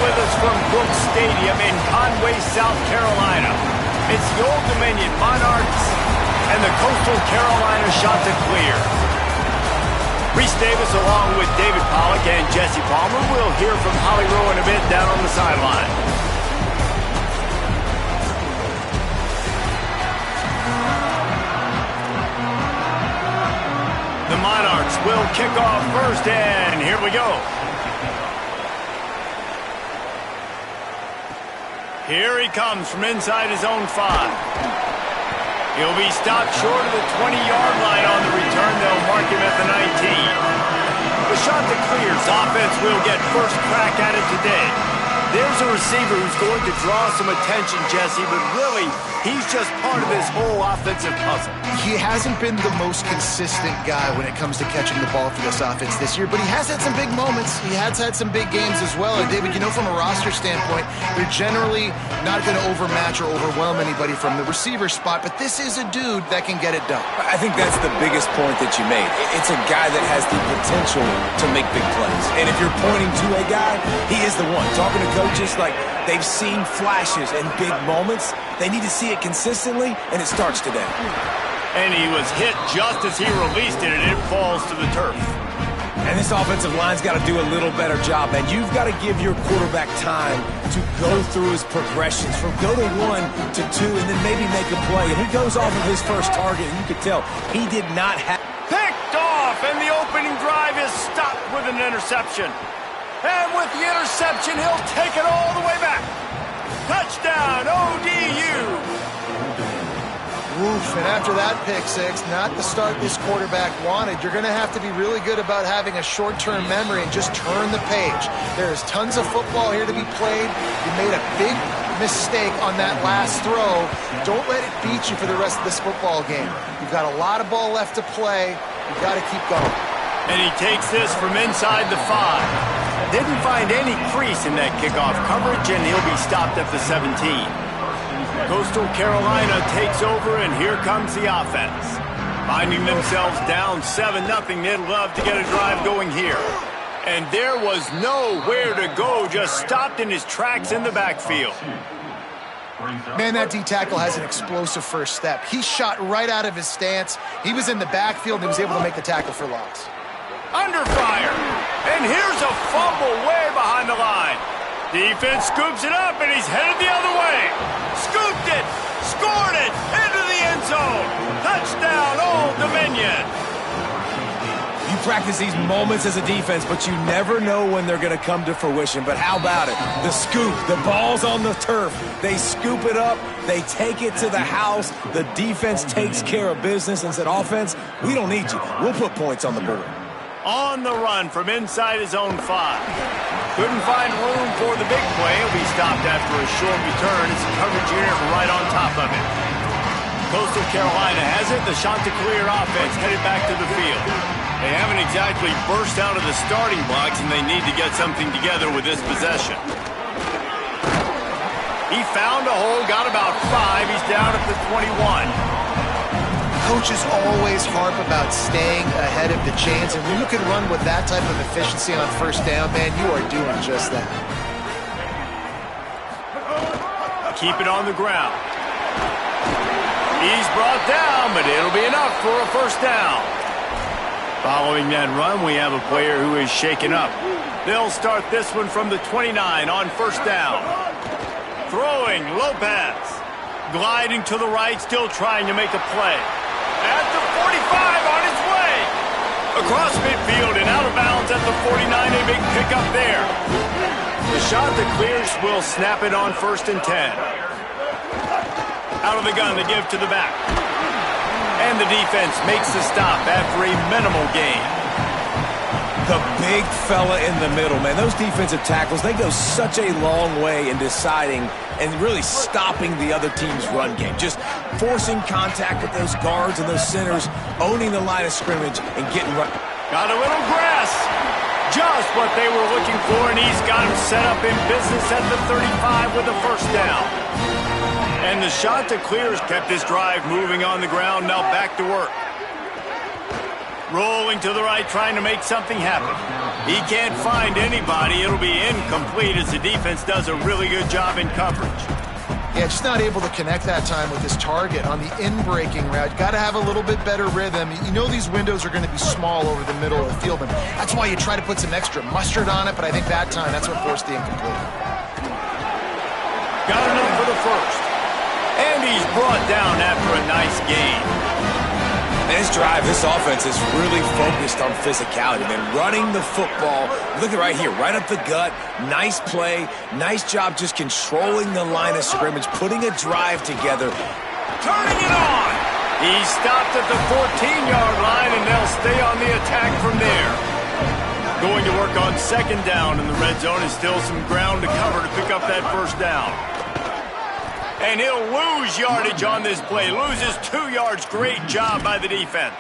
with us from Brooks Stadium in Conway, South Carolina. It's the Old Dominion Monarchs and the Coastal Carolina Chanticleer. Reese Davis along with David Pollock and Jesse Palmer. We'll hear from Holly Rowe in a bit down on the sideline. The Monarchs will kick off first, and here we go. Here he comes from inside his own 5. He'll be stopped short of the 20-yard line on the return. They'll mark him at the 19. The Chanticleer's offense will get first crack at it today. There's a receiver who's going to draw some attention, Jesse, but really, he's just part of this whole offensive puzzle. He hasn't been the most consistent guy when it comes to catching the ball for this offense this year, but he has had some big moments. He has had some big games as well. And David, you know, from a roster standpoint, they're generally not going to overmatch or overwhelm anybody from the receiver spot, but this is a dude that can get it done. I think that's the biggest point that you made. It's a guy that has the potential to make big plays. And if you're pointing to a guy, he is the one. Talking to coaches, like, they've seen flashes and big moments. They need to see it consistently, and it starts today. And he was hit just as he released it, and it falls to the turf. And this offensive line's got to do a little better job, man. You've got to give your quarterback time to go through his progressions from go to 1 to 2 and then maybe make a play. And he goes off of his first target, and you could tell he did not have... Picked off, and the opening drive is stopped with an interception. And with the interception, he'll take it all the way back. Touchdown, ODU. Oof, and after that pick six, not the start this quarterback wanted. You're going to have to be really good about having a short-term memory and just turn the page. There's tons of football here to be played. You made a big mistake on that last throw. Don't let it beat you for the rest of this football game. You've got a lot of ball left to play. You've got to keep going. And he takes this from inside the 5. Didn't find any crease in that kickoff coverage, and he'll be stopped at the 17. Coastal Carolina takes over, and here comes the offense. Finding themselves down 7-0, they'd love to get a drive going here. And there was nowhere to go, just stopped in his tracks in the backfield. Man, that D-tackle has an explosive first step. He shot right out of his stance. He was in the backfield and he was able to make the tackle for loss. Under fire, and here's a fumble way behind the line. Defense scoops it up, and he's headed the other way. Scooped it, scored it, into the end zone. Touchdown, Old Dominion. You practice these moments as a defense, but you never know when they're going to come to fruition. But how about it? The scoop, the ball's on the turf. They scoop it up, they take it to the house. The defense takes care of business and said, offense, we don't need you. We'll put points on the board. On the run from inside his own 5. Couldn't find room for the big play. He'll be stopped after a short return. It's coverage unit right on top of it. Coastal Carolina has it. The Chanticleer offense headed back to the field. They haven't exactly burst out of the starting blocks, and they need to get something together with this possession. He found a hole, got about 5. He's down at the 21. Coaches always harp about staying ahead of the chains, and when you can run with that type of efficiency on first down, man, you are doing just that. Keep it on the ground. He's brought down, but it'll be enough for a first down. Following that run, we have a player who is shaken up. They'll start this one from the 29 on first down. Throwing, Lopez. Gliding to the right, still trying to make a play. At the 45 on its way. Across midfield and out of bounds at the 49. A big pickup there. The Chanticleers will snap it on first and 10. Out of the gun to give to the back. And the defense makes the stop after a minimal gain. The big fella in the middle, man. Those defensive tackles, they go such a long way in deciding and really stopping the other team's run game. Just forcing contact with those guards and those centers, owning the line of scrimmage and getting right. Got a little grass. Just what they were looking for, and he's got him set up in business at the 35 with a first down. And the Chanticleers kept this drive moving on the ground, now back to work. Rolling to the right, trying to make something happen. He can't find anybody. It'll be incomplete as the defense does a really good job in coverage. Yeah, just not able to connect that time with his target on the in-breaking route. Got to have a little bit better rhythm. You know these windows are going to be small over the middle of the field, and that's why you try to put some extra mustard on it, but I think that time, that's what forced the incomplete. Got enough for the first. And he's brought down after a nice gain. This drive, this offense is really focused on physicality, man. Running the football, look at right here, right up the gut, nice play, nice job just controlling the line of scrimmage, putting a drive together. Turning it on! He stopped at the 14-yard line, and they'll stay on the attack from there. Going to work on second down in the red zone is still some ground to cover to pick up that first down. And he'll lose yardage on this play. Loses 2 yards. Great job by the defense.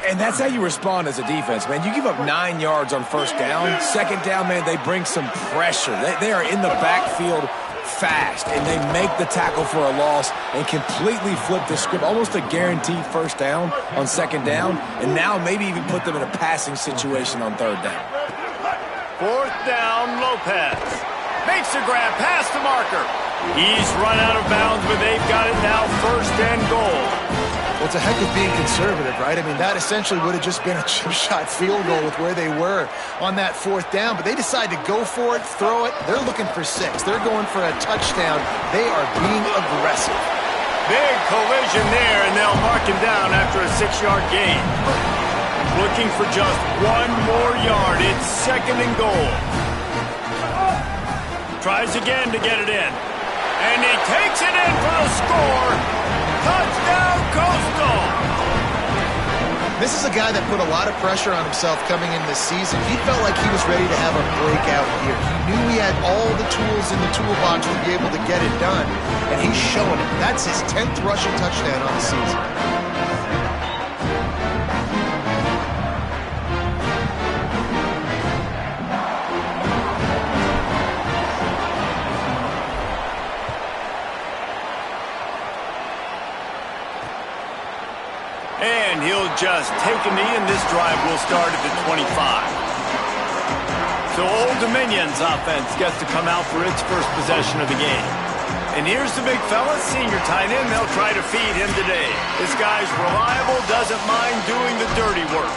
And that's how you respond as a defense, man. You give up 9 yards on first down. Second down, man, they bring some pressure. They are in the backfield fast, and they make the tackle for a loss and completely flip the script. Almost a guaranteed first down on second down, and now maybe even put them in a passing situation on third down. Fourth down, Lopez. Makes the grab past the marker. He's run out of bounds, but they've got it now first and goal. Well, it's a heck of being conservative, right? I mean, that essentially would have just been a chip-shot field goal with where they were on that fourth down, but they decide to go for it, throw it. They're looking for 6. They're going for a touchdown. They are being aggressive. Big collision there, and they'll mark him down after a 6-yard gain. Looking for just 1 more yard. It's second and goal. Tries again to get it in. And he takes it in for the score. Touchdown, Coastal! This is a guy that put a lot of pressure on himself coming in this season. He felt like he was ready to have a breakout year. He knew he had all the tools in the toolbox to be able to get it done, and he's showing it. That's his 10th rushing touchdown on the season. And he'll just take a knee, and this drive will start at the 25. So Old Dominion's offense gets to come out for its first possession of the game. And here's the big fella, senior tight end. They'll try to feed him today. This guy's reliable, doesn't mind doing the dirty work.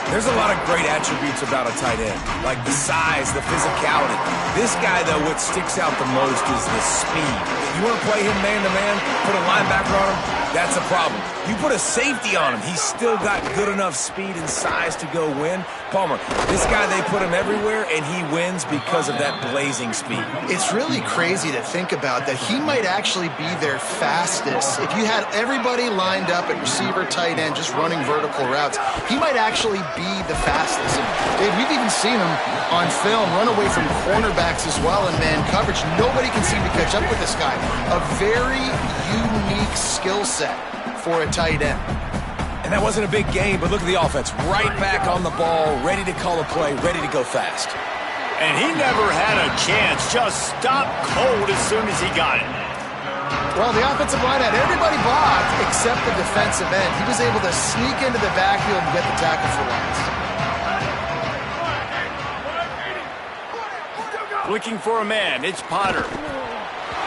There's a lot of great attributes about a tight end, like the size, the physicality. This guy, though, what sticks out the most is the speed. You want to play him man-to-man, put a linebacker on him, that's a problem. You put a safety on him, he's still got good enough speed and size to go win. Palmer, this guy, they put him everywhere, and he wins because of that blazing speed. It's really crazy to think about that he might actually be their fastest. If you had everybody lined up at receiver, tight end, just running vertical routes, he might actually be the fastest. And Dave, we've even seen him on film run away from cornerbacks as well in man coverage. Nobody can seem to catch up with this guy. A very unique skill set for a tight end. And that wasn't a big game, but look at the offense. Right back on the ball, ready to call a play, ready to go fast. And he never had a chance. Just stopped cold as soon as he got it. Well, the offensive line had everybody blocked except the defensive end. He was able to sneak into the backfield and get the tackle for loss. Looking for a man. It's Potter.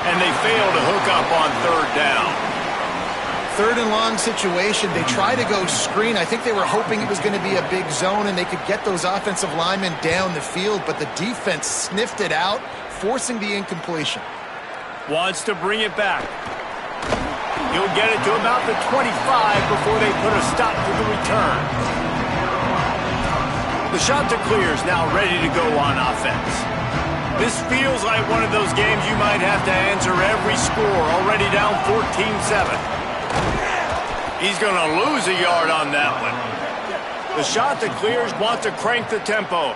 And they fail to hook up on third down. Third and long situation. They try to go screen. I think they were hoping it was going to be a big zone and they could get those offensive linemen down the field, but the defense sniffed it out, forcing the incompletion. Wants to bring it back. He'll get it to about the 25 before they put a stop to the return. The shot to clear is now ready to go on offense. This feels like one of those games you might have to answer every score, already down 14-7. He's going to lose a yard on that one. The shot that clears wants to crank the tempo.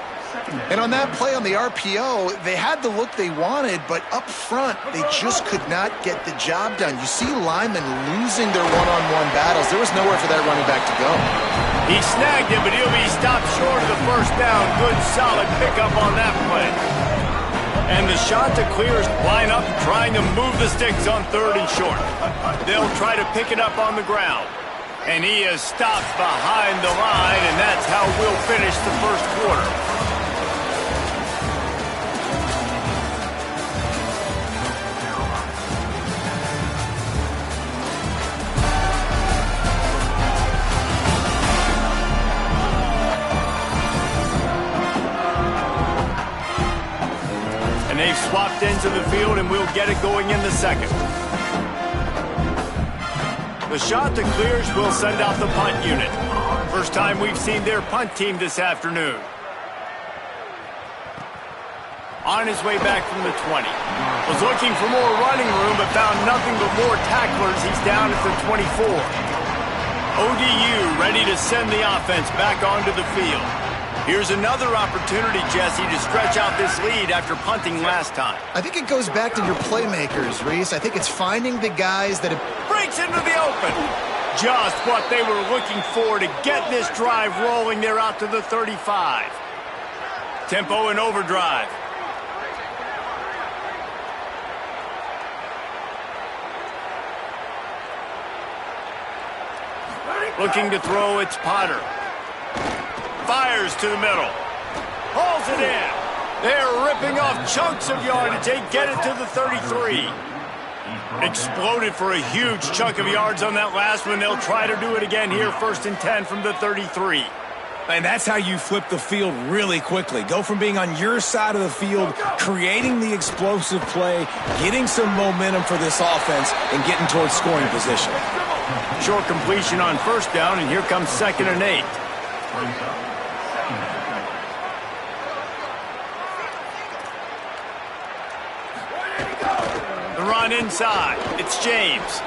And on that play on the RPO, they had the look they wanted, but up front, they just could not get the job done. You see linemen losing their one-on-one battles. There was nowhere for that running back to go. He snagged him, but he'll be stopped short of the first down. Good, solid pickup on that play. And the shot to clears line up, trying to move the sticks on third and short. They'll try to pick it up on the ground. And he is stopped behind the line, and that's how we'll finish the first quarter. And they've swapped ends of the field, and we'll get it going in the second. The shot that clears will send out the punt unit. First time we've seen their punt team this afternoon. On his way back from the 20. Was looking for more running room, but found nothing but more tacklers. He's down at the 24. ODU ready to send the offense back onto the field. Here's another opportunity, Jesse, to stretch out this lead after punting last time. I think it goes back to your playmakers, Reese. I think it's finding the guys that have... Breaks into the open. Just what they were looking for to get this drive rolling. They're out to the 35. Tempo and overdrive. Looking to throw, it's Potter. Fires to the middle. Hauls it in. They're ripping off chunks of yardage. They get it to the 33. Exploded for a huge chunk of yards on that last one. They'll try to do it again here, 1st and 10 from the 33. And that's how you flip the field really quickly. Go from being on your side of the field, creating the explosive play, getting some momentum for this offense, and getting towards scoring position. Short completion on 1st down, and here comes 2nd and 8. The run inside. It's James.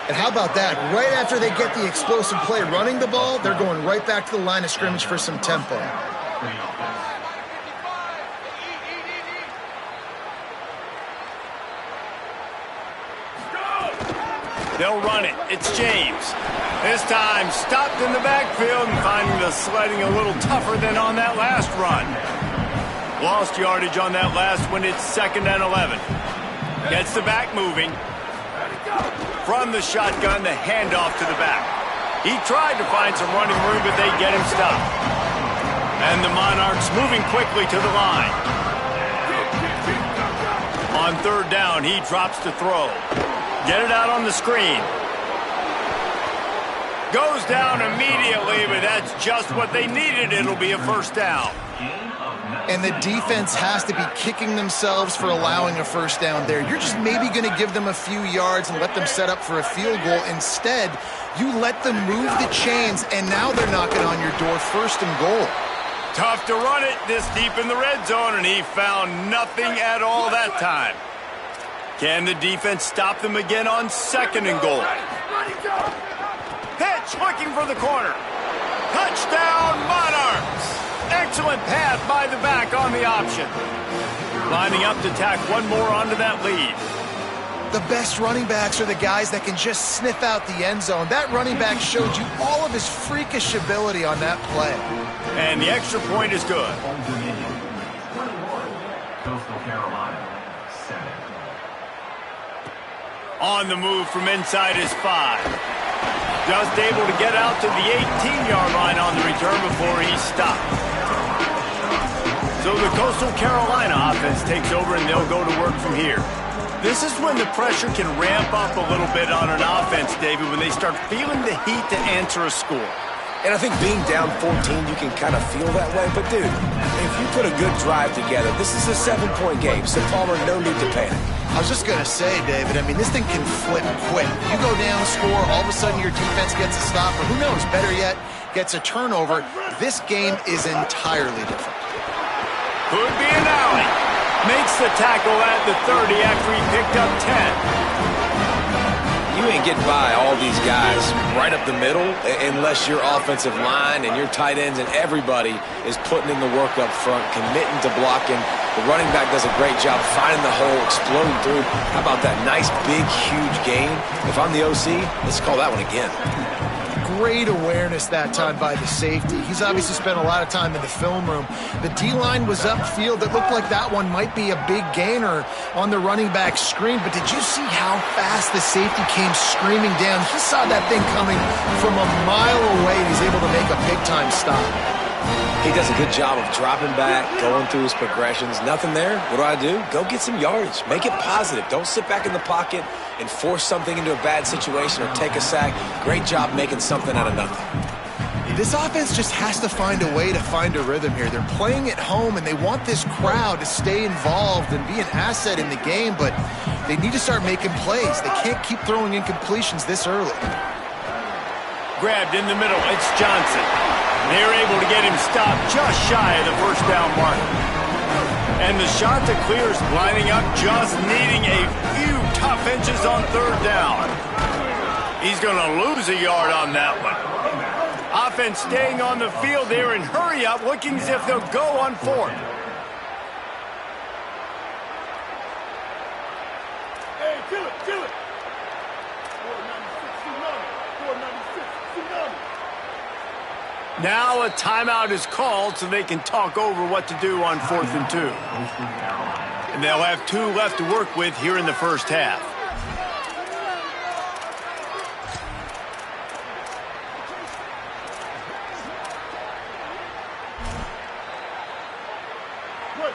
And how about that? Right after they get the explosive play running the ball, they're going right back to the line of scrimmage for some tempo. They'll run it. It's James. This time stopped in the backfield and finding the sledding a little tougher than on that last run. Lost yardage on that last one. It's 2nd and 11. Gets the back moving. From the shotgun, the handoff to the back. He tried to find some running room, but they get him stopped. And the Monarchs moving quickly to the line. On 3rd down, he drops to throw. Get it out on the screen. Goes down immediately, but that's just what they needed. It'll be a 1st down. And the defense has to be kicking themselves for allowing a 1st down there. You're just maybe going to give them a few yards and let them set up for a field goal. Instead, you let them move the chains, and now they're knocking on your door, 1st and goal. Tough to run it this deep in the red zone, and he found nothing at all that time. Can the defense stop them again on 2nd and goal? Pitch, looking for the corner. Touchdown, Monarchs! Excellent pass by the back on the option. Lining up to tack one more onto that lead. The best running backs are the guys that can just sniff out the end zone. That running back showed you all of his freakish ability on that play. And the extra point is good. On the move from inside his 5. Just able to get out to the 18-yard line on the return before he's stopped. So the Coastal Carolina offense takes over, and they'll go to work from here. This is when the pressure can ramp up a little bit on an offense, David, when they start feeling the heat to answer a score. And I think being down 14, you can kind of feel that way. But, dude, if you put a good drive together, this is a 7-point game. So, Palmer, no need to panic. I was just going to say, David, I mean, this thing can flip quick. You go down, score, all of a sudden your defense gets a stop, or who knows, better yet, gets a turnover. This game is entirely different. Could be an alley. Makes the tackle at the 30 after he picked up 10. You ain't getting by all these guys right up the middle unless your offensive line and your tight ends and everybody is putting in the work up front, committing to blocking. The running back does a great job finding the hole, exploding through. How about that nice, big, huge gain? If I'm the OC, let's call that one again. Great awareness that time by the safety. He's obviously spent a lot of time in the film room. The D-line was upfield. It looked like that one might be a big gainer on the running back screen, but did you see how fast the safety came screaming down? He saw that thing coming from a mile away, and he's able to make a big-time stop. He does a good job of dropping back, going through his progressions. Nothing there. What do? Go get some yardage. Make it positive. Don't sit back in the pocket and force something into a bad situation or take a sack. Great job making something out of nothing. This offense just has to find a way to find a rhythm here. They're playing at home, and they want this crowd to stay involved and be an asset in the game, but they need to start making plays. They can't keep throwing incompletions this early. Grabbed in the middle. It's Johnson. They're able to get him stopped just shy of the first down mark. And the shot to clear is lining up, just needing a few tough inches on third down. He's going to lose a yard on that one. Offense staying on the field there and hurry up, looking as if they'll go on fourth. Hey, kill it, kill it. Now a timeout is called so they can talk over what to do on 4th and 2. And they'll have 2 left to work with here in the first half.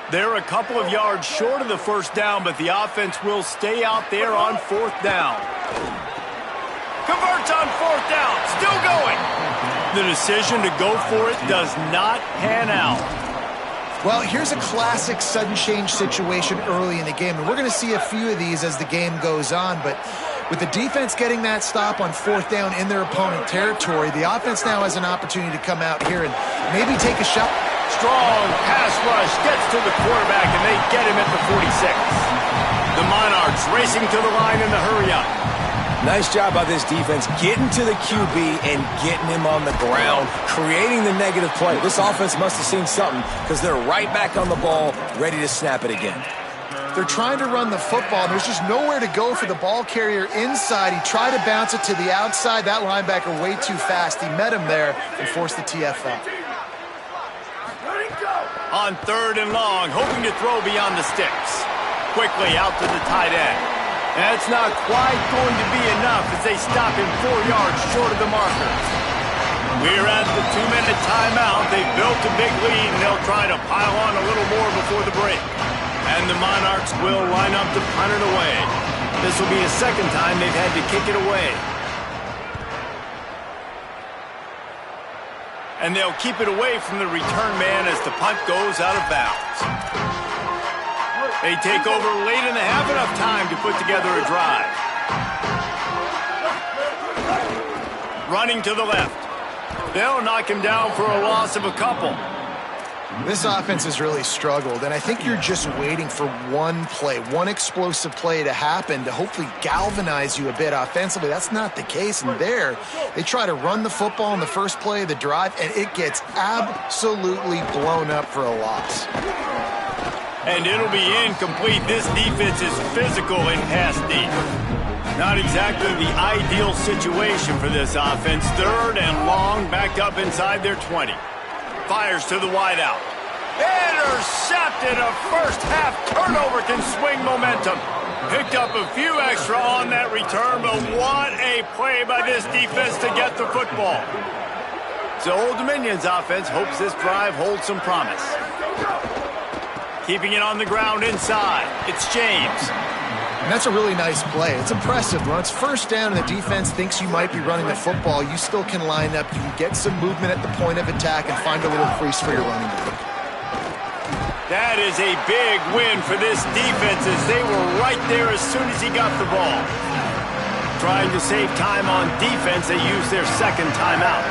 They're a couple of yards short of the first down, but the offense will stay out there on 4th down. Converts on 4th down, still going. The decision to go for it does not pan out. Well, here's a classic sudden change situation early in the game, and we're going to see a few of these as the game goes on, but with the defense getting that stop on 4th down in their opponent territory, the offense now has an opportunity to come out here and maybe take a shot. Strong pass rush gets to the quarterback, and they get him at the 46. The Monarchs racing to the line in the hurry-up. Nice job by this defense getting to the QB and getting him on the ground, creating the negative play. This offense must have seen something because they're right back on the ball, ready to snap it again. They're trying to run the football, and there's just nowhere to go for the ball carrier inside. He tried to bounce it to the outside. That linebacker way too fast. He met him there and forced the TFL. On 3rd and long, hoping to throw beyond the sticks. Quickly out to the tight end. That's not quite going to be enough as they stop him 4 yards short of the marker. We're at the 2-minute timeout. They've built a big lead, and they'll try to pile on a little more before the break. And the Monarchs will line up to punt it away. This will be the second time they've had to kick it away. And they'll keep it away from the return man as the punt goes out of bounds. They take over late in the half, enough time to put together a drive. Running to the left. They'll knock him down for a loss of a couple. This offense has really struggled, and I think you're just waiting for one play, one explosive play to happen to hopefully galvanize you a bit offensively. That's not the case, and there, they try to run the football in the first play of the drive, and it gets absolutely blown up for a loss. And it'll be incomplete. This defense is physical and pass deep. Not exactly the ideal situation for this offense. 3rd and long, backed up inside their 20. Fires to the wideout. Intercepted. A first-half turnover can swing momentum. Picked up a few extra on that return, but what a play by this defense to get the football. So Old Dominion's offense hopes this drive holds some promise. Keeping it on the ground inside. It's James. And that's a really nice play. It's impressive. When it's 1st down and the defense thinks you might be running the football, you still can line up. You can get some movement at the point of attack and find a little crease for your running back. That is a big win for this defense as they were right there as soon as he got the ball. Trying to save time on defense, they use their 2nd timeout.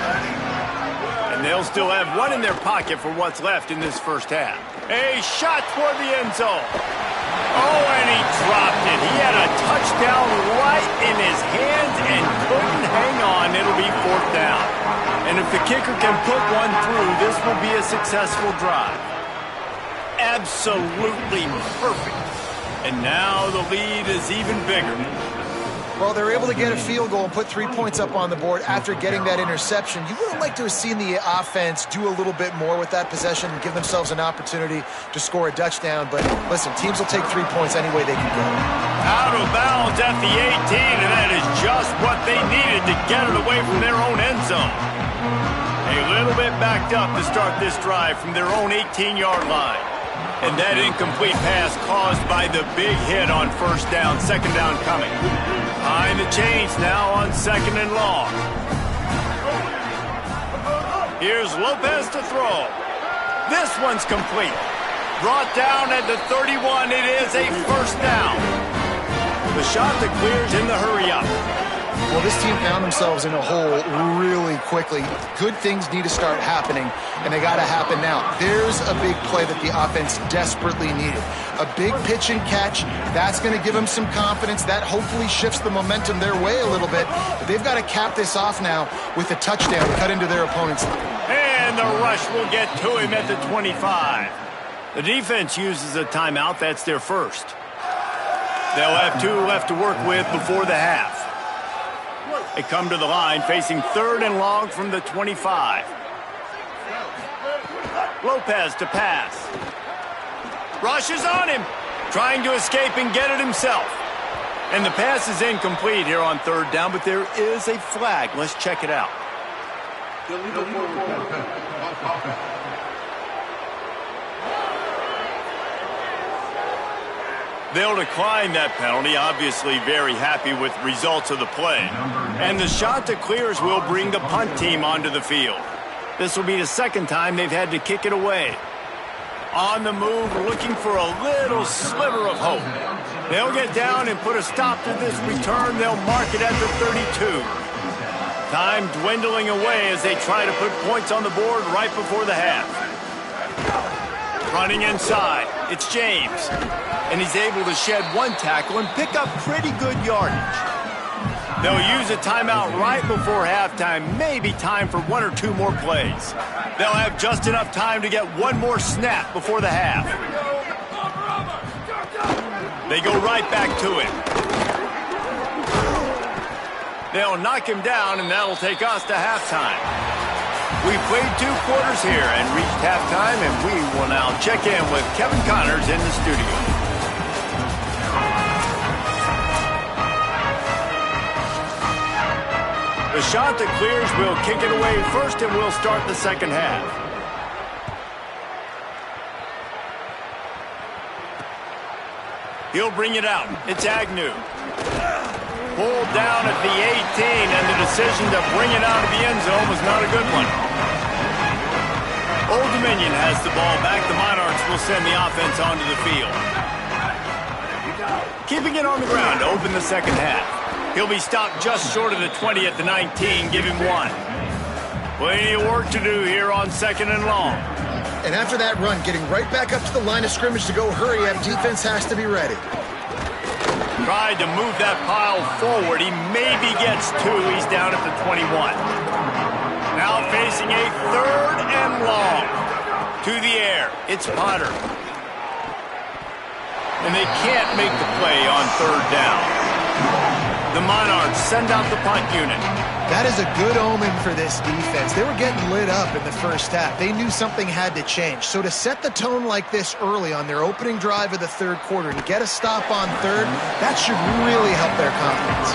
And they'll still have one in their pocket for what's left in this first half. A shot toward the end zone. Oh, and he dropped it. He had a touchdown right in his hands and couldn't hang on. It'll be 4th down. And if the kicker can put one through, this will be a successful drive. Absolutely perfect. And now the lead is even bigger. Well, they're able to get a field goal and put 3 points up on the board after getting that interception. You would have liked to have seen the offense do a little bit more with that possession and give themselves an opportunity to score a touchdown. But listen, teams will take 3 points any way they can go. Out of bounds at the 18, and that is just what they needed to get it away from their own end zone. A little bit backed up to start this drive from their own 18-yard line. And that incomplete pass caused by the big hit on first down, second down coming. Behind the chains now on second and long. Here's Lopez to throw. This one's complete. Brought down at the 31. It is a first down. The shot that clears in the hurry up. Well, this team found themselves in a hole really quickly. Good things need to start happening, and they got to happen now. There's a big play that the offense desperately needed. A big pitch and catch. That's going to give them some confidence. That hopefully shifts the momentum their way a little bit. But they've got to cap this off now with a touchdown cut into their opponent's line. And the rush will get to him at the 25. The defense uses a timeout. That's their first. They'll have 2 left to work with before the half. They come to the line facing third and long from the 25. Lopez to pass. Rushes on him. Trying to escape and get it himself. And the pass is incomplete here on third down, but there is a flag. Let's check it out. They'll decline that penalty, obviously very happy with results of the play. And the shot that clears will bring the punt team onto the field. This will be the second time they've had to kick it away. On the move, looking for a little sliver of hope. They'll get down and put a stop to this return. They'll mark it at the 32. Time dwindling away as they try to put points on the board right before the half. Running inside, it's James. And he's able to shed one tackle and pick up pretty good yardage. They'll use a timeout right before halftime, maybe time for 1 or 2 more plays. They'll have just enough time to get one more snap before the half. They go right back to it. They'll knock him down, and that'll take us to halftime. We played 2 quarters here and reached halftime, and we will now check in with Kevin Connors in the studio. The shot that clears will kick it away first, and we'll start the second half. He'll bring it out. It's Agnew. Pulled down at the 18, and the decision to bring it out of the end zone was not a good one. Old Dominion has the ball back. The Monarchs will send the offense onto the field. Keeping it on the ground to open the second half. He'll be stopped just short of the 20 at the 19. Give him 1. Plenty of work to do here on second and long. And after that run, getting right back up to the line of scrimmage to go hurry up, defense has to be ready. Tried to move that pile forward. He maybe gets 2. He's down at the 21. Now facing a third and long. To the air. It's Potter. And they can't make the play on third down. The Monarchs send out the punt unit. That is a good omen for this defense. They were getting lit up in the first half. They knew something had to change. So to set the tone like this early on their opening drive of the third quarter and get a stop on third, that should really help their confidence.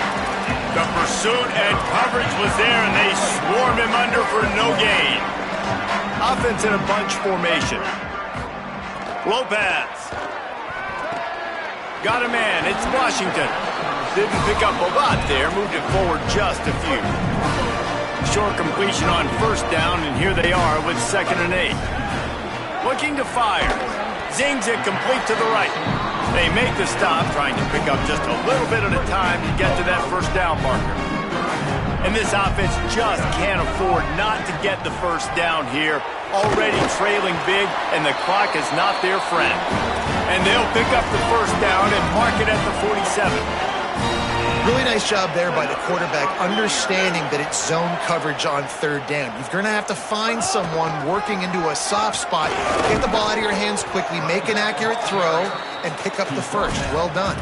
The pursuit and coverage was there, and they swarmed him under for no gain. Offense in a bunch formation. Lopez. Got a man. It's Washington. Didn't pick up a lot there. Moved it forward just a few. Short completion on first down, and here they are with second and 8. Looking to fire. Zings it complete to the right. They make the stop, trying to pick up just a little bit at a time to get to that first down marker. And this offense just can't afford not to get the first down here. Already trailing big, and the clock is not their friend. And they'll pick up the first down and mark it at the 47. Really nice job there by the quarterback, understanding that it's zone coverage on third down. You're going to have to find someone working into a soft spot, get the ball out of your hands quickly, make an accurate throw, and pick up the first. Well done.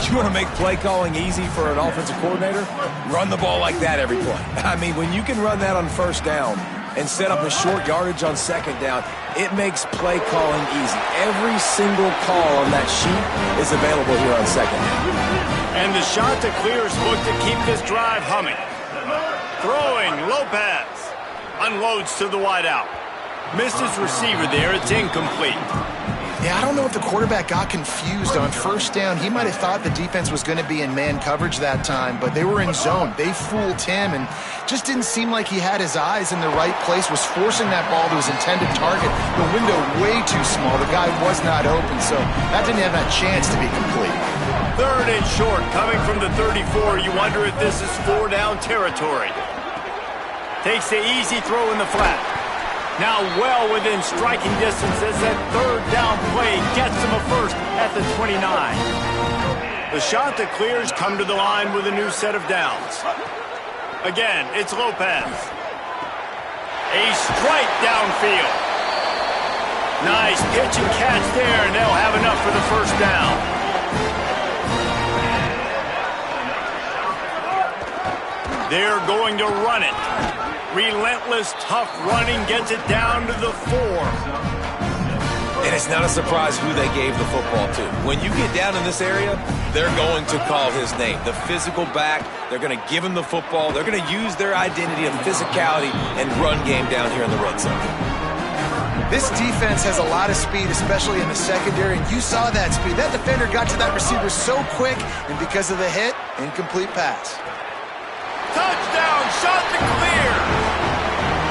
You want to make play calling easy for an offensive coordinator? Run the ball like that every play. I mean, when you can run that on first down and set up a short yardage on second down, it makes play calling easy. Every single call on that sheet is available here on second down. And the shot to clear is booked to keep this drive humming. Throwing, Lopez. Unloads to the wideout. Missed his receiver there. It's incomplete. Yeah, I don't know if the quarterback got confused on first down. He might have thought the defense was going to be in man coverage that time, but they were in zone. They fooled him and just didn't seem like he had his eyes in the right place, was forcing that ball to his intended target. The window way too small. The guy was not open, so that didn't have that chance to be complete. Third and short, coming from the 34. You wonder if this is 4-down territory. Takes the easy throw in the flat. Now well within striking distance as that third down play gets him a first at the 29. The shot that clears come to the line with a new set of downs. Again, it's Lopez. A strike downfield. Nice pitch and catch there, and they'll have enough for the first down. They're going to run it. Relentless, tough running gets it down to the 4. And it's not a surprise who they gave the football to. When you get down in this area, they're going to call his name. The physical back, they're going to give him the football. They're going to use their identity of physicality and run game down here in the red zone. This defense has a lot of speed, especially in the secondary, and you saw that speed. That defender got to that receiver so quick, and because of the hit, incomplete pass. Touchdown, shot to clear.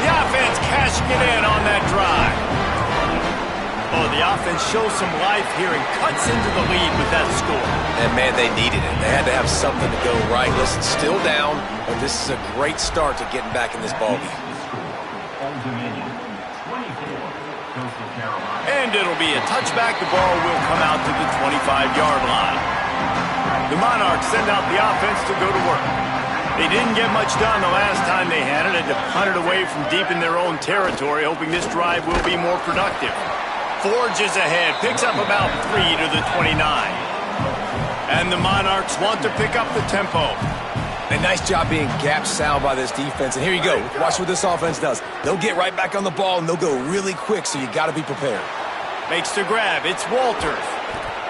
The offense cashing it in on that drive. Oh, the offense shows some life here and cuts into the lead with that score. And, man, they needed it. They had to have something to go right. Listen, still down, but this is a great start to getting back in this ballgame. And it'll be a touchback. The ball will come out to the 25-yard line. The Monarchs send out the offense to go to work. They didn't get much done the last time they had it. Had to punt it away from deep in their own territory, hoping this drive will be more productive. Forges ahead, picks up about 3 to the 29. And the Monarchs want to pick up the tempo. A nice job being gap sound by this defense. And here you go. Watch what this offense does. They'll get right back on the ball, and they'll go really quick, so you got to be prepared. Makes the grab. It's Walters.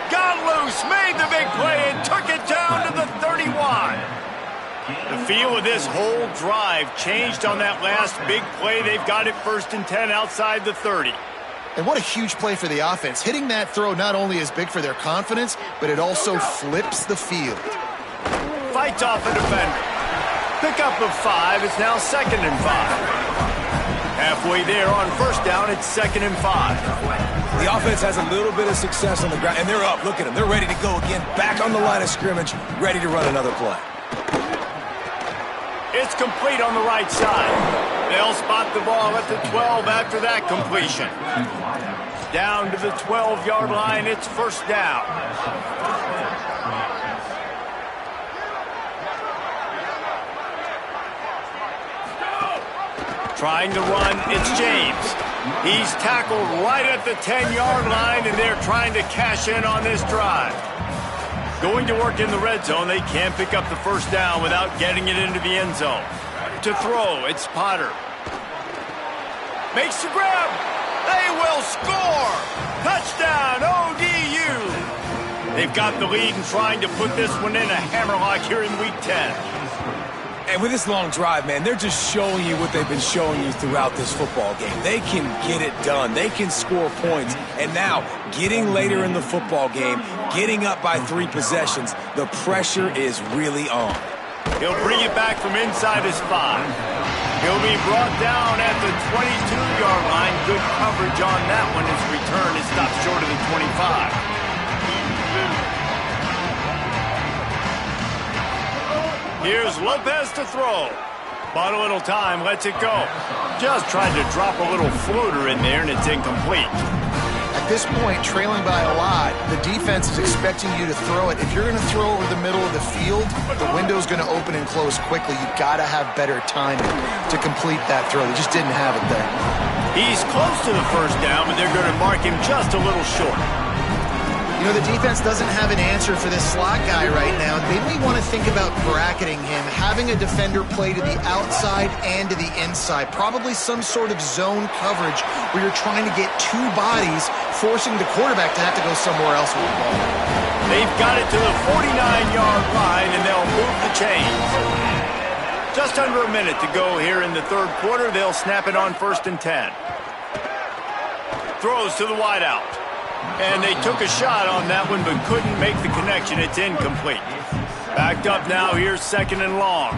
Got loose, made the big play, and took it down to the 31. The feel of this whole drive changed on that last big play. They've got it 1st and 10 outside the 30. And what a huge play for the offense. Hitting that throw not only is big for their confidence, but it also flips the field. Fights off a defender. Pickup of 5. It's now 2nd and 5. Halfway there on first down, it's 2nd and 5. The offense has a little bit of success on the ground, and they're up. Look at them. They're ready to go again. Back on the line of scrimmage, ready to run another play. It's complete on the right side. They'll spot the ball at the 12 after that completion. Down to the 12-yard line, it's first down. Trying to run, it's James. He's tackled right at the 10-yard line, and they're trying to cash in on this drive. Going to work in the red zone, they can't pick up the first down without getting it into the end zone. To throw, it's Potter. Makes the grab. They will score. Touchdown, ODU. They've got the lead and trying to put this one in a hammerlock here in Week 10. And with this long drive, man, they're just showing you what they've been showing you throughout this football game. They can get it done. They can score points. And now, getting later in the football game, getting up by 3 possessions, the pressure is really on. He'll bring it back from inside his 5. He'll be brought down at the 22-yard line. Good coverage on that one. His return is stopped short of the 25. Here's Lopez to throw. Bought a little time, lets it go. Just tried to drop a little floater in there, and it's incomplete. At this point, trailing by a lot, the defense is expecting you to throw it. If you're going to throw over the middle of the field, the window's going to open and close quickly. You've got to have better timing to complete that throw. They just didn't have it there. He's close to the first down, but they're going to mark him just a little short. You know, the defense doesn't have an answer for this slot guy right now. They may want to think about bracketing him, having a defender play to the outside and to the inside. Probably some sort of zone coverage where you're trying to get two bodies, forcing the quarterback to have to go somewhere else with the ball. They've got it to the 49-yard line, and they'll move the chains. Just under a minute to go here in the third quarter. They'll snap it on 1st and 10. Throws to the wideout. And they took a shot on that one, but couldn't make the connection. It's incomplete. Backed up now. Here's 2nd and long.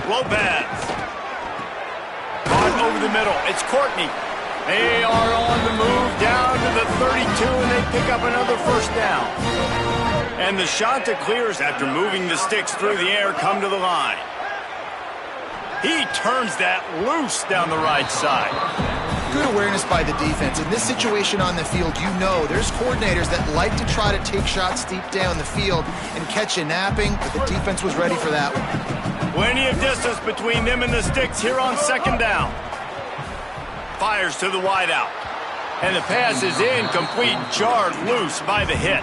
Lopez. Caught over the middle. It's Courtney. They are on the move down to the 32, and they pick up another 1st down. And the Shanta clears after moving the sticks through the air, come to the line. He turns that loose down the right side. Good awareness by the defense. In this situation on the field, you know there's coordinators that like to try to take shots deep down the field and catch you napping, but the defense was ready for that one. Plenty of distance between them and the sticks here on 2nd down. Fires to the wideout. And the pass is incomplete, jarred loose by the hit.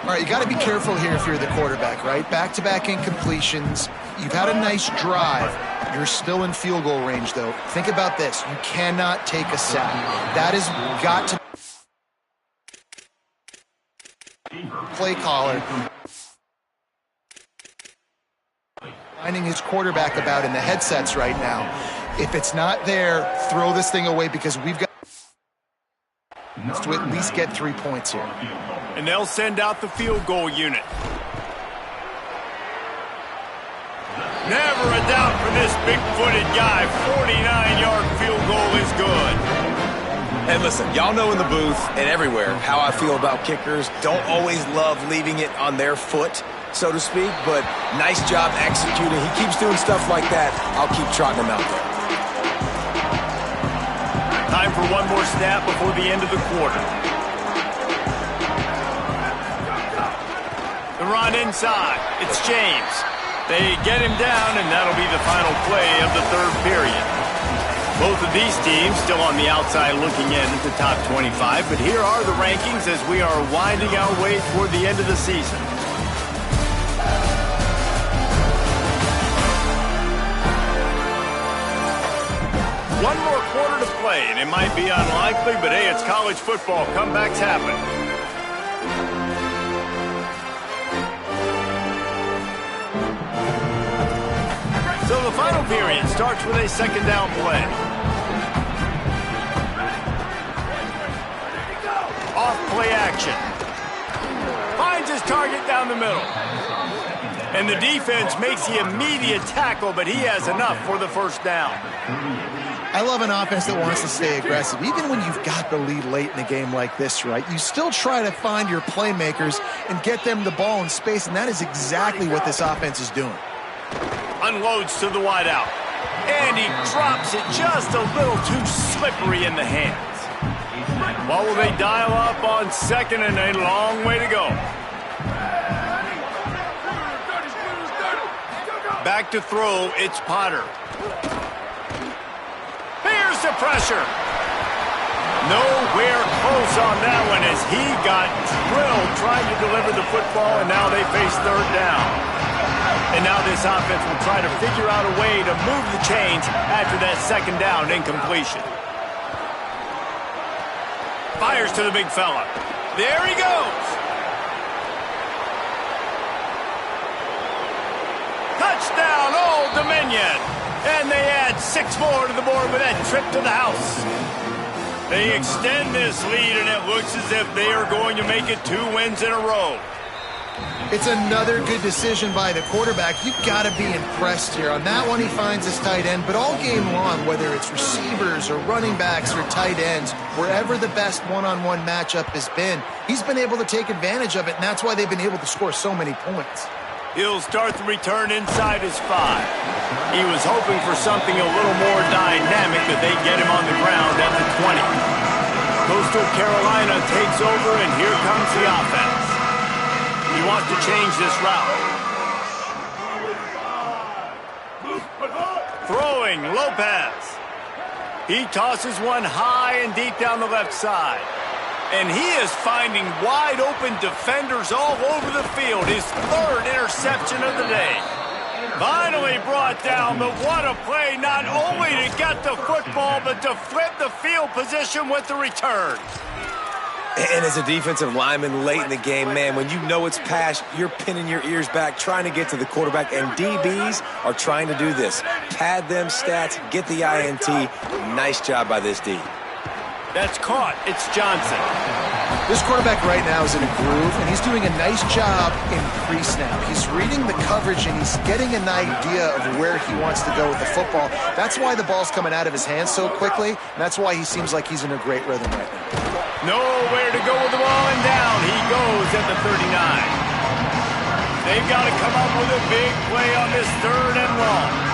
All right, you got to be careful here if you're the quarterback, right? Back-to-back incompletions. You've had a nice drive. You're still in field goal range, though. Think about this. You cannot take a sack. That has got to play caller finding his quarterback about in the headsets right now. If it's not there, throw this thing away because we've got to at least get 3 points here. And they'll send out the field goal unit. Never a doubt for this big-footed guy. 49-yard field goal is good. Hey, listen, y'all know in the booth and everywhere how I feel about kickers. Don't always love leaving it on their foot, so to speak, but nice job executing. He keeps doing stuff like that. I'll keep trotting him out there. Time for one more snap before the end of the quarter. The run inside. It's James. They get him down, and that'll be the final play of the third period. Both of these teams still on the outside looking in at the top 25, but here are the rankings as we are winding our way toward the end of the season. One more quarter to play, and it might be unlikely, but hey, it's college football. Comebacks happen. So the final period starts with a 2nd down play. Off play action. Finds his target down the middle. And the defense makes the immediate tackle, but he has enough for the 1st down. I love an offense that wants to stay aggressive. Even when you've got the lead late in a game like this, right, you still try to find your playmakers and get them the ball in space, and that is exactly what this offense is doing. Unloads to the wideout. And he drops it just a little too slippery in the hands. What will they dial up on 2nd and a long way to go? Back to throw, it's Potter. Here's the pressure. Nowhere close on that one as he got drilled trying to deliver the football, and now they face 3rd down. And now this offense will try to figure out a way to move the chains after that 2nd down incompletion. Fires to the big fella. There he goes. Touchdown, Old Dominion. And they add 6 more to the board with that trip to the house. They extend this lead, and it looks as if they are going to make it 2 wins in a row. It's another good decision by the quarterback. You've got to be impressed here. On that one, he finds his tight end, but all game long, whether it's receivers or running backs or tight ends, wherever the best one-on-one matchup has been, he's been able to take advantage of it, and that's why they've been able to score so many points. He'll start the return inside his 5. He was hoping for something a little more dynamic, but they get him on the ground at the 20. Coastal Carolina takes over, and here comes the offense. He wants to change this route. Throwing, Lopez. He tosses one high and deep down the left side. And he is finding wide open defenders all over the field. His third interception of the day. Finally brought down, but what a play, not only to get the football, but to flip the field position with the return. And as a defensive lineman late in the game, man, when you know it's pass, you're pinning your ears back, trying to get to the quarterback, and DBs are trying to do this. Pad them stats, get the INT. Nice job by this D. That's caught. It's Johnson. This quarterback right now is in a groove, and he's doing a nice job in pre-snap. He's reading the coverage, and he's getting an idea of where he wants to go with the football. That's why the ball's coming out of his hands so quickly, and that's why he seems like he's in a great rhythm right now. Nowhere to go with the ball, and down he goes at the 39. They've got to come up with a big play on this third and long.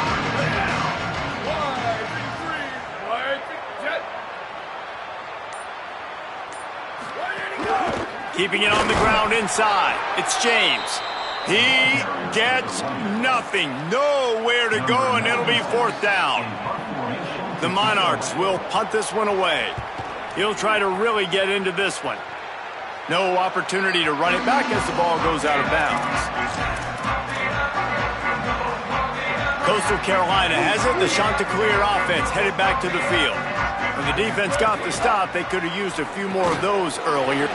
Keeping it on the ground inside. It's James. He gets nothing. Nowhere to go, and it'll be fourth down. The Monarchs will punt this one away. He'll try to really get into this one. No opportunity to run it back as the ball goes out of bounds. Coastal Carolina has it. The Chanticleer offense headed back to the field. When the defense got the stop, they could have used a few more of those earlier.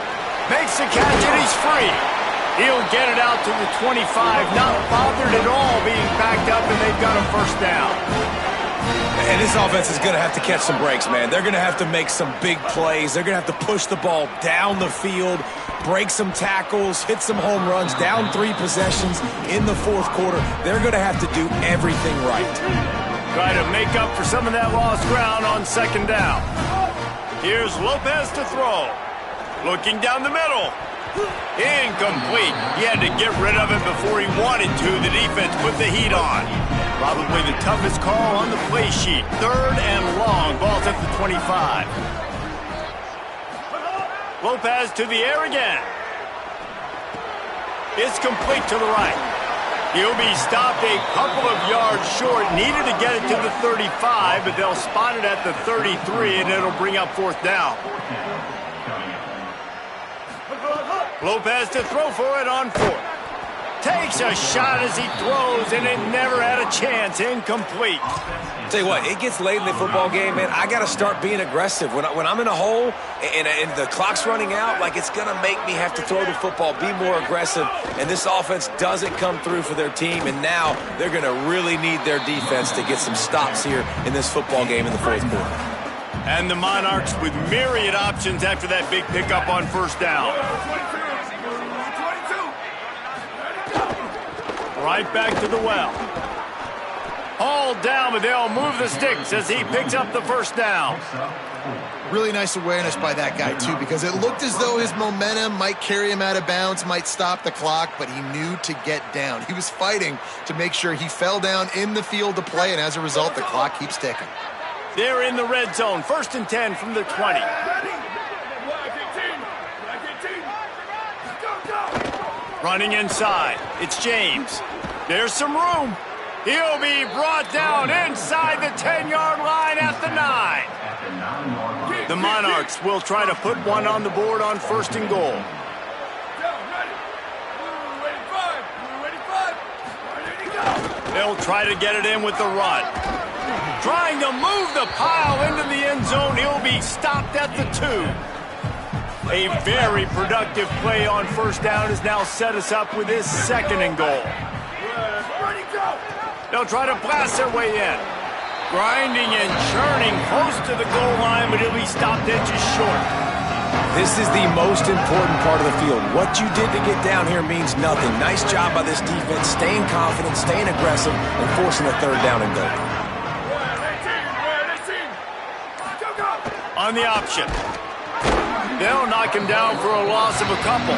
Makes the catch, and he's free. He'll get it out to the 25, not bothered at all being backed up, and they've got a first down. And this offense is going to have to catch some breaks, man. They're going to have to make some big plays. They're going to have to push the ball down the field, break some tackles, hit some home runs, down 3 possessions in the fourth quarter. They're going to have to do everything right. Try to make up for some of that lost ground on second down. Here's Lopez to throw. Looking down the middle. Incomplete. He had to get rid of it before he wanted to. The defense put the heat on. Probably the toughest call on the play sheet. Third and long. Ball's at the 25. Lopez to the air again. It's complete to the right. He'll be stopped a couple of yards short. Needed to get it to the 35, but they'll spot it at the 33, and it'll bring up fourth down. Lopez to throw for it on fourth. Takes a shot as he throws, and it never had a chance. Incomplete. Tell you what, it gets late in the football game, man. I got to start being aggressive. When I'm in a hole and the clock's running out, like, it's going to make me have to throw the football, be more aggressive. And this offense doesn't come through for their team, and now they're going to really need their defense to get some stops here in this football game in the fourth quarter. And the Monarchs with myriad options after that big pickup on first down. Right back to the well. Hauled down, but they'll move the sticks as he picks up the first down. Really nice awareness by that guy, too, because it looked as though his momentum might carry him out of bounds, might stop the clock, but he knew to get down. He was fighting to make sure he fell down in the field to play, and as a result, the clock keeps ticking. They're in the red zone. First and 10 from the 20. Running inside. It's James. There's some room. He'll be brought down inside the 10-yard line at the 9. The Monarchs will try to put one on the board on first and goal. They'll try to get it in with the run. Trying to move the pile into the end zone. He'll be stopped at the 2. A very productive play on first down has now set us up with his second and goal. They'll try to blast their way in. Grinding and churning close to the goal line, but he'll be stopped inches short. This is the most important part of the field. What you did to get down here means nothing. Nice job by this defense, staying confident, staying aggressive, and forcing a third down and go. On the option. They'll knock him down for a loss of a couple.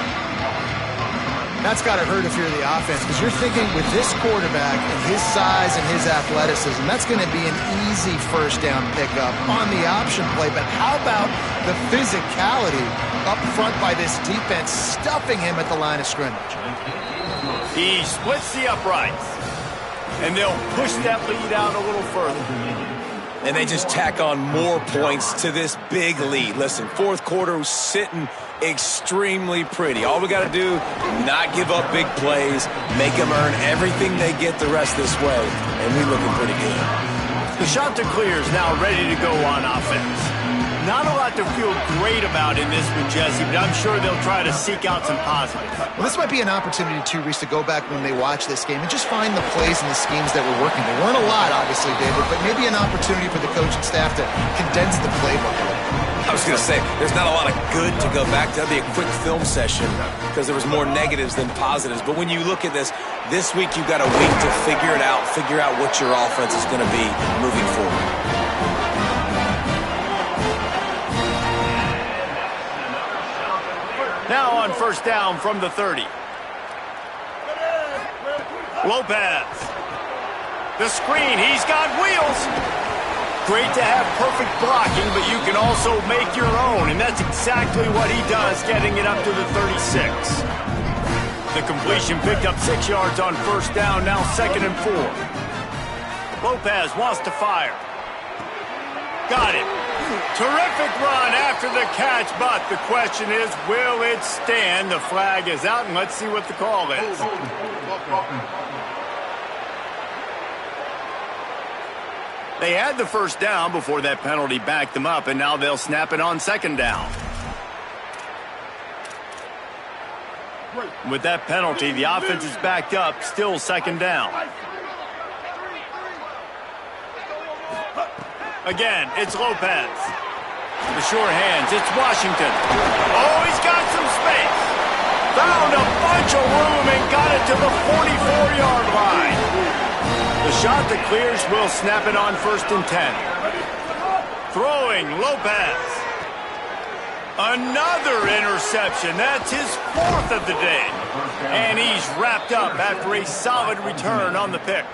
That's got to hurt if you're the offense, because you're thinking with this quarterback and his size and his athleticism, that's going to be an easy first down pickup on the option play. But how about the physicality up front by this defense, stuffing him at the line of scrimmage? He splits the uprights, and they'll push that lead out a little further. and they just tack on more points to this big lead. Listen, fourth quarter was sitting extremely pretty. All we got to do, not give up big plays, make them earn everything they get the rest this way, and we looking pretty good. The shot to clear is now ready to go on offense. Not a lot to feel great about in this one, Jesse, but I'm sure they'll try to seek out some positives. Well, this might be an opportunity, too, Reese, to go back when they watch this game and just find the plays and the schemes that were working. There weren't a lot, obviously, David, but maybe an opportunity for the coaching staff to condense the playbook a little bit. I was going to say, there's not a lot of good to go back to. That'd be a quick film session because there was more negatives than positives. But when you look at this week you've got a week to figure it out, figure out what your offense is going to be moving forward. Now on first down from the 30. Lopez. The screen, he's got wheels. Great to have perfect blocking, but you can also make your own, and that's exactly what he does, getting it up to the 36. The completion picked up 6 yards on first down, now 2nd and 4. Lopez wants to fire. Got it. Terrific run after the catch, but the question is, will it stand? The flag is out, and let's see what the call is. They had the first down before that penalty backed them up, and now they'll snap it on 2nd down. With that penalty, the offense is backed up, still 2nd down. Again, it's Lopez. The sure hands, it's Washington. Oh, he's got some space. Found a bunch of room and got it to the 44-yard line. The shot that clears will snap it on 1st and 10. Throwing, Lopez. Another interception. That's his 4th of the day. And he's wrapped up after a solid return on the pick.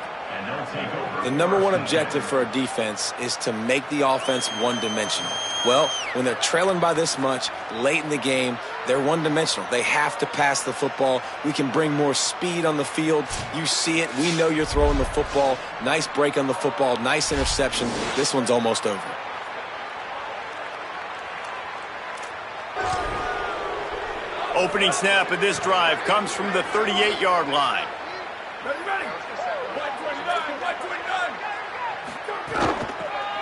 The number one objective for a defense is to make the offense one-dimensional. Well, when they're trailing by this much late in the game, they're one-dimensional. They have to pass the football. We can bring more speed on the field. You see it. We know you're throwing the football. Nice break on the football. Nice interception. This one's almost over. Opening snap of this drive comes from the 38-yard line.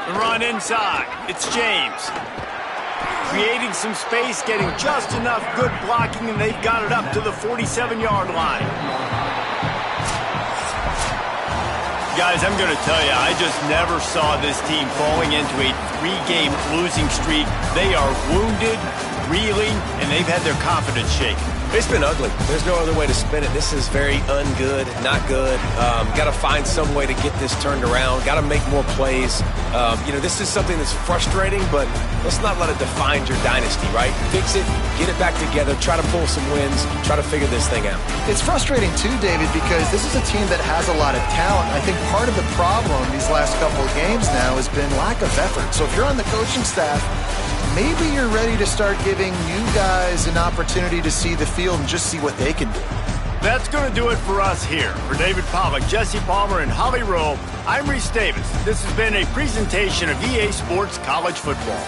The run inside. It's James. Creating some space, getting just enough good blocking, and they've got it up to the 47-yard line. Guys, I'm going to tell you, I just never saw this team falling into a 3-game losing streak. They are wounded, reeling, and they've had their confidence shaken. It's been ugly. There's no other way to spin it. This is very ungood, not good. Got to find some way to get this turned around. Got to make more plays. This is something that's frustrating, but let's not let it define your dynasty, right? Fix it, get it back together, try to pull some wins, try to figure this thing out. It's frustrating too, David, because this is a team that has a lot of talent. I think part of the problem these last couple of games now has been lack of effort. So if you're on the coaching staff, maybe you're ready to start giving you guys an opportunity to see the field and just see what they can do. That's going to do it for us here. For David Pollack, Jesse Palmer, and Holly Rowe, I'm Reese Davis. This has been a presentation of EA Sports College Football.